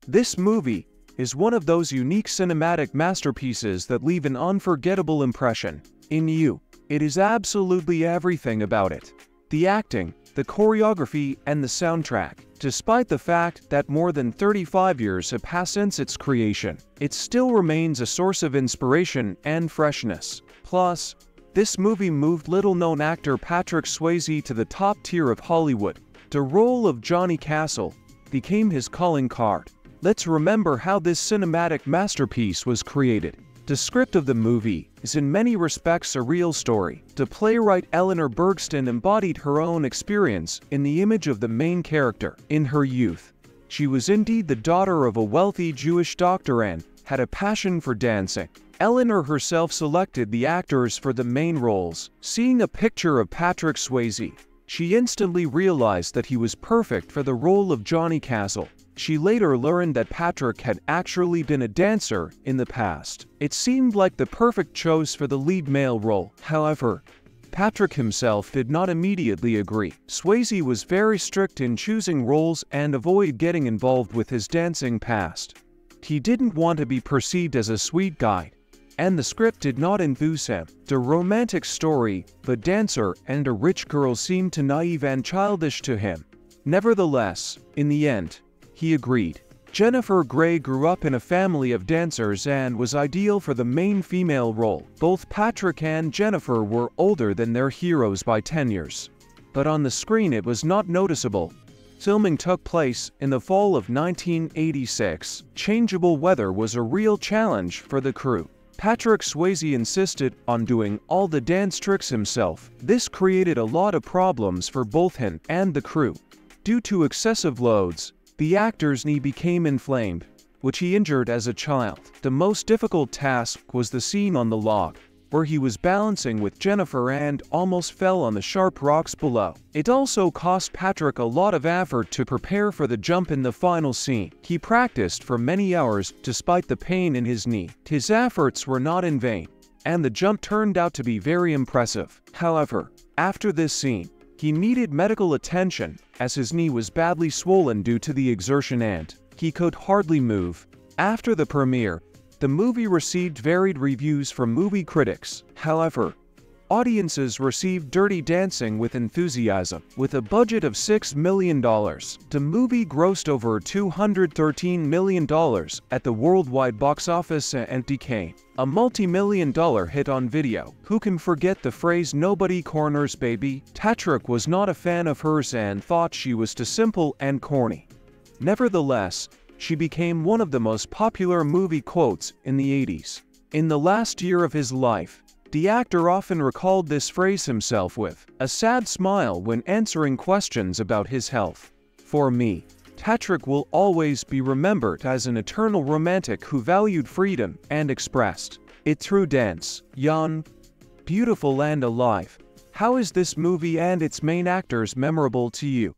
This movie is one of those unique cinematic masterpieces that leave an unforgettable impression in you. It is absolutely everything about it. The acting, the choreography, and the soundtrack. Despite the fact that more than 35 years have passed since its creation, it still remains a source of inspiration and freshness. Plus, this movie moved little-known actor Patrick Swayze to the top tier of Hollywood. The role of Johnny Castle became his calling card. Let's remember how this cinematic masterpiece was created. The script of the movie is in many respects a real story. The playwright Eleanor Bergston embodied her own experience in the image of the main character. In her youth, she was indeed the daughter of a wealthy Jewish doctor and had a passion for dancing. Eleanor herself selected the actors for the main roles. Seeing a picture of Patrick Swayze, she instantly realized that he was perfect for the role of Johnny Castle. She later learned that Patrick had actually been a dancer in the past. It seemed like the perfect choice for the lead male role. However, Patrick himself did not immediately agree. Swayze was very strict in choosing roles and avoided getting involved with his dancing past. He didn't want to be perceived as a sweet guy, and the script did not enthuse him. The romantic story, the dancer and a rich girl seemed too naive and childish to him. Nevertheless, in the end, he agreed. Jennifer Grey grew up in a family of dancers and was ideal for the main female role. Both Patrick and Jennifer were older than their heroes by 10 years. But on the screen it was not noticeable. Filming took place in the fall of 1986. Changeable weather was a real challenge for the crew. Patrick Swayze insisted on doing all the dance tricks himself. This created a lot of problems for both him and the crew. Due to excessive loads, the actor's knee became inflamed, which he injured as a child. The most difficult task was the scene on the log, where he was balancing with Jennifer and almost fell on the sharp rocks below. It also cost Patrick a lot of effort to prepare for the jump in the final scene. He practiced for many hours despite the pain in his knee. His efforts were not in vain, and the jump turned out to be very impressive. However, after this scene, he needed medical attention as his knee was badly swollen due to the exertion and he could hardly move. After the premiere, the movie received varied reviews from movie critics. However, audiences received Dirty Dancing with enthusiasm. With a budget of $6 million, the movie grossed over $213 million at the worldwide box office and became a multi-million-dollar hit on video. Who can forget the phrase "nobody corners baby"? Patrick was not a fan of hers and thought she was too simple and corny. Nevertheless, she became one of the most popular movie quotes in the 80s. In the last year of his life, the actor often recalled this phrase himself with a sad smile when answering questions about his health. For me, Patrick will always be remembered as an eternal romantic who valued freedom and expressed it through dance. Young, beautiful and alive. How is this movie and its main actors memorable to you?